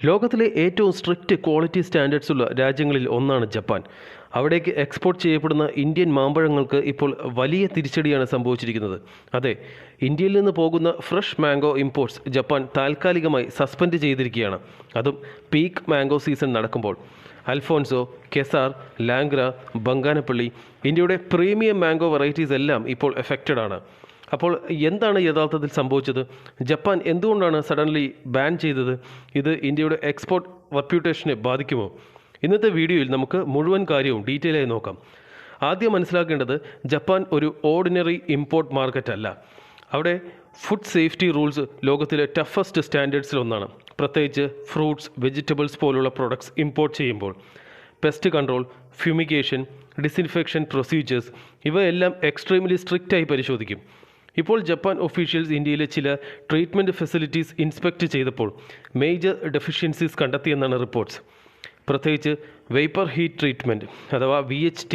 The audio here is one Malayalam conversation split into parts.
ലോകത്തിലെ ഏറ്റവും സ്ട്രിക്റ്റ് ക്വാളിറ്റി സ്റ്റാൻഡേർഡ്സ് ഉള്ള രാജ്യങ്ങളിൽ ഒന്നാണ് ജപ്പാൻ. അവിടേക്ക് എക്സ്പോർട്ട് ചെയ്യപ്പെടുന്ന ഇന്ത്യൻ മാമ്പഴങ്ങൾക്ക് ഇപ്പോൾ വലിയ തിരിച്ചടിയാണ് സംഭവിച്ചിരിക്കുന്നത്. അതെ, ഇന്ത്യയിൽ നിന്ന് പോകുന്ന ഫ്രഷ് മാംഗോ ഇമ്പോർട്ട്സ് ജപ്പാൻ താൽക്കാലികമായി സസ്പെൻഡ് ചെയ്തിരിക്കുകയാണ്. അതും പീക്ക് മാംഗോ സീസൺ നടക്കുമ്പോൾ. അൽഫോൻസോ, കെസാർ, ലാംഗ്ര, ബംഗാനപ്പള്ളി, ഇന്ത്യയുടെ പ്രീമിയം മാംഗോ വെറൈറ്റീസ് എല്ലാം ഇപ്പോൾ എഫക്റ്റഡ് ആണ്. അപ്പോൾ എന്താണ് യഥാർത്ഥത്തിൽ സംഭവിച്ചത്? ജപ്പാൻ എന്തുകൊണ്ടാണ് സഡൻലി ബാൻ ചെയ്തത്? ഇത് ഇന്ത്യയുടെ എക്സ്പോർട്ട് റെപ്യൂട്ടേഷനെ ബാധിക്കുമോ? ഇന്നത്തെ വീഡിയോയിൽ നമുക്ക് മുഴുവൻ കാര്യവും ഡീറ്റെയിൽ ആയി നോക്കാം. ആദ്യം മനസ്സിലാക്കേണ്ടത്, ജപ്പാൻ ഒരു ഓർഡിനറി ഇമ്പോർട്ട് മാർക്കറ്റ് അല്ല. അവിടെ ഫുഡ് സേഫ്റ്റി റൂൾസ് ലോകത്തിലെ ടഫസ്റ്റ് സ്റ്റാൻഡേർഡ്സിലൊന്നാണ്. പ്രത്യേകിച്ച് ഫ്രൂട്ട്സ്, വെജിറ്റബിൾസ് പോലുള്ള പ്രൊഡക്ട്സ് ഇമ്പോർട്ട് ചെയ്യുമ്പോൾ pest control, fumigation, disinfection procedures ഇവയെല്ലാം എക്സ്ട്രീംലി സ്ട്രിക്റ്റായി പരിശോധിക്കും. ഇപ്പോൾ ജപ്പാൻ ഒഫീഷ്യൽസ് ഇന്ത്യയിലെ ചില ട്രീറ്റ്മെൻറ്റ് ഫെസിലിറ്റീസ് ഇൻസ്പെക്ട് ചെയ്തപ്പോൾ മേജർ ഡെഫിഷ്യൻസീസ് കണ്ടെത്തിയെന്നാണ് റിപ്പോർട്ട്സ്. പ്രത്യേകിച്ച് വേപ്പർ ഹീറ്റ് ട്രീറ്റ്മെൻറ്റ് അഥവാ VHT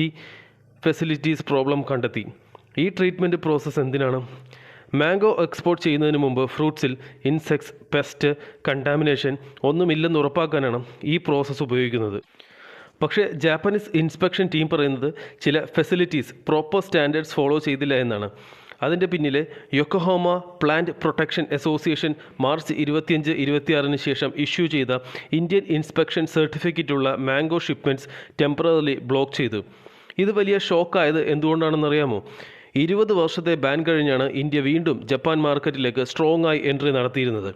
ഫെസിലിറ്റീസ് പ്രോബ്ലം കണ്ടെത്തി. ഈ ട്രീറ്റ്മെൻറ്റ് പ്രോസസ്സ് എന്തിനാണ്? മാംഗോ എക്സ്പോർട്ട് ചെയ്യുന്നതിന് മുമ്പ് ഫ്രൂട്ട്സിൽ ഇൻസെക്ട്സ്, പെസ്റ്റ്, കണ്ടാമിനേഷൻ ഒന്നുമില്ലെന്ന് ഉറപ്പാക്കാനാണ് ഈ പ്രോസസ്സ് ഉപയോഗിക്കുന്നത്. പക്ഷേ ജാപ്പനീസ് ഇൻസ്പെക്ഷൻ ടീം പറയുന്നത് ചില ഫെസിലിറ്റീസ് പ്രോപ്പർ സ്റ്റാൻഡേർഡ്സ് ഫോളോ ചെയ്തില്ല എന്നാണ്. അതിൻ്റെ പിന്നിലെ Yokohama plant protection association March 25-26 ശേഷം ഇഷ്യൂ ചെയ്ത ഇന്ത്യൻ ഇൻസ്പെക്ഷൻ സർട്ടിഫിക്കറ്റുള്ള മാംഗോ ഷിപ്മെൻറ്റ്സ് ടെമ്പററിലി ബ്ലോക്ക് ചെയ്തു. ഇത് വലിയ ഷോക്കായത് എന്തുകൊണ്ടാണെന്നറിയാമോ? 20 വർഷത്തെ ബാൻ കഴിഞ്ഞാണ് ഇന്ത്യ വീണ്ടും ജപ്പാൻ മാർക്കറ്റിലേക്ക് സ്ട്രോങ് ആയി എൻട്രി നടത്തിയിരുന്നത്.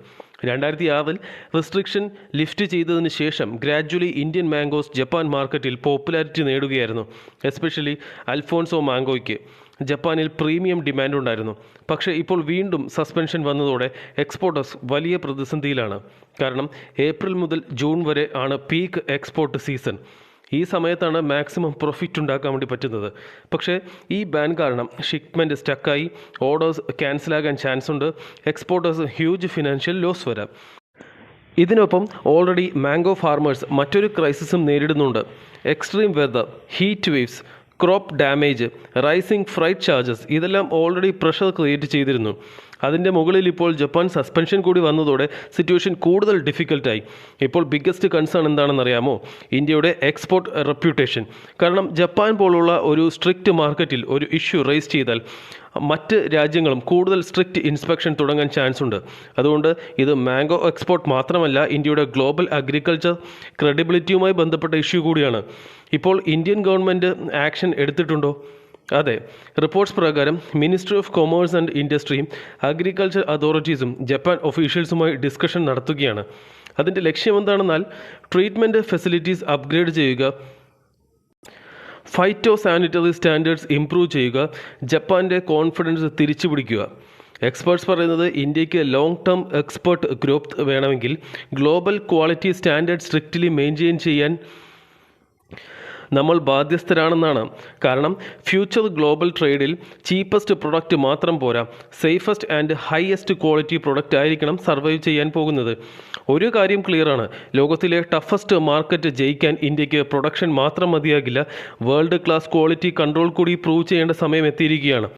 2006 റെസ്ട്രിക്ഷൻ ലിഫ്റ്റ് ചെയ്തതിന് ശേഷം ഗ്രാജ്വലി ഇന്ത്യൻ മാംഗോസ് ജപ്പാൻ മാർക്കറ്റിൽ പോപ്പുലാരിറ്റി നേടുകയായിരുന്നു. എസ്പെഷ്യലി അൽഫോൻസോ മാംഗോയ്ക്ക് ജപ്പാനിൽ പ്രീമിയം ഡിമാൻഡ് ഉണ്ടായിരുന്നു. പക്ഷേ ഇപ്പോൾ വീണ്ടും സസ്പെൻഷൻ വന്നതോടെ എക്സ്പോർട്ടേഴ്സ് വലിയ പ്രതിസന്ധിയിലാണ്. കാരണം ഏപ്രിൽ മുതൽ ജൂൺ വരെ ആണ് പീക്ക് എക്സ്പോർട്ട് സീസൺ. ഈ സമയത്താണ് മാക്സിമം പ്രോഫിറ്റ് ഉണ്ടാക്കാൻ വേണ്ടി പറ്റുന്നത്. പക്ഷേ ഈ ബാൻ കാരണം ഷിപ്മെൻറ്റ് സ്റ്റക്കായി, ഓർഡേഴ്സ് ക്യാൻസലാകാൻ ചാൻസ് ഉണ്ട്. എക്സ്പോർട്ടേഴ്സ് ഹ്യൂജ് ഫിനാൻഷ്യൽ ലോസ് വരാം. ഇതിനൊപ്പം ഓൾറെഡി മാംഗോ ഫാർമേഴ്സ് മറ്റൊരു ക്രൈസിസും നേരിടുന്നുണ്ട്. Extreme weather, heat waves, crop damage, rising freight charges ഇതെല്ലാം ഓൾറെഡി പ്രഷർ ക്രിയേറ്റ് ചെയ്തിരുന്നു. അതിൻ്റെ മുകളിൽ ഇപ്പോൾ ജപ്പാൻ സസ്പെൻഷൻ കൂടി വന്നതോടെ സിറ്റുവേഷൻ കൂടുതൽ ഡിഫിക്കൽട്ടായി. ഇപ്പോൾ ബിഗ്ഗസ്റ്റ് കൺസേൺ എന്താണെന്നറിയാമോ? ഇന്ത്യയുടെ എക്സ്പോർട്ട് റെപ്യൂട്ടേഷൻ. കാരണം ജപ്പാൻ പോലുള്ള ഒരു സ്ട്രിക്റ്റ് മാർക്കറ്റിൽ ഒരു ഇഷ്യൂ റേസ് ചെയ്താൽ മറ്റ് രാജ്യങ്ങളും കൂടുതൽ സ്ട്രിക്റ്റ് ഇൻസ്പെക്ഷൻ തുടങ്ങാൻ ചാൻസ് ഉണ്ട്. അതുകൊണ്ട് ഇത് മാംഗോ എക്സ്പോർട്ട് മാത്രമല്ല, ഇന്ത്യയുടെ ഗ്ലോബൽ അഗ്രികൾച്ചർ ക്രെഡിബിലിറ്റിയുമായി ബന്ധപ്പെട്ട ഇഷ്യൂ കൂടിയാണ്. ഇപ്പോൾ ഇന്ത്യൻ ഗവൺമെൻറ് ആക്ഷൻ എടുത്തിട്ടുണ്ടോ? അതെ, റിപ്പോർട്ട്സ് പ്രകാരം മിനിസ്ട്രി ഓഫ് കൊമേഴ്സ് ആൻഡ് ഇൻഡസ്ട്രിയും അഗ്രികൾച്ചർ അതോറിറ്റീസും ജപ്പാൻ ഒഫീഷ്യൽസുമായി ഡിസ്കഷൻ നടത്തുകയാണ്. അതിൻ്റെ ലക്ഷ്യം എന്താണെന്നാൽ ട്രീറ്റ്മെൻറ്റ് ഫെസിലിറ്റീസ് അപ്ഗ്രേഡ് ചെയ്യുക, ഫൈറ്റോ സാനിറ്ററി സ്റ്റാൻഡേർഡ്സ് ഇംപ്രൂവ് ചെയ്യുക, ജപ്പാൻ്റെ കോൺഫിഡൻസ് തിരിച്ചു പിടിക്കുക. എക്സ്പേർട്സ് പറയുന്നത് ഇന്ത്യക്ക് ലോങ് ടേം എക്സ്പോർട്ട് ഗ്രോത്ത് വേണമെങ്കിൽ global quality standard strictly maintain ചെയ്യാൻ നമ്മൾ ബാധ്യസ്ഥരാണെന്നാണ്. കാരണം ഫ്യൂച്ചർ ഗ്ലോബൽ ട്രേഡിൽ ചീപ്പസ്റ്റ് പ്രൊഡക്റ്റ് മാത്രം പോരാ, safest and highest quality product ആയിരിക്കണം സർവൈവ് ചെയ്യാൻ പോകുന്നത്. ഒരു കാര്യം ക്ലിയറാണ്, ലോകത്തിലെ ടഫസ്റ്റ് മാർക്കറ്റ് ജയിക്കാൻ ഇന്ത്യക്ക് പ്രൊഡക്ഷൻ മാത്രം മതിയാകില്ല, വേൾഡ് ക്ലാസ് ക്വാളിറ്റി കൺട്രോൾ കൂടി പ്രൂവ് ചെയ്യേണ്ട സമയം എത്തിയിരിക്കുകയാണ്.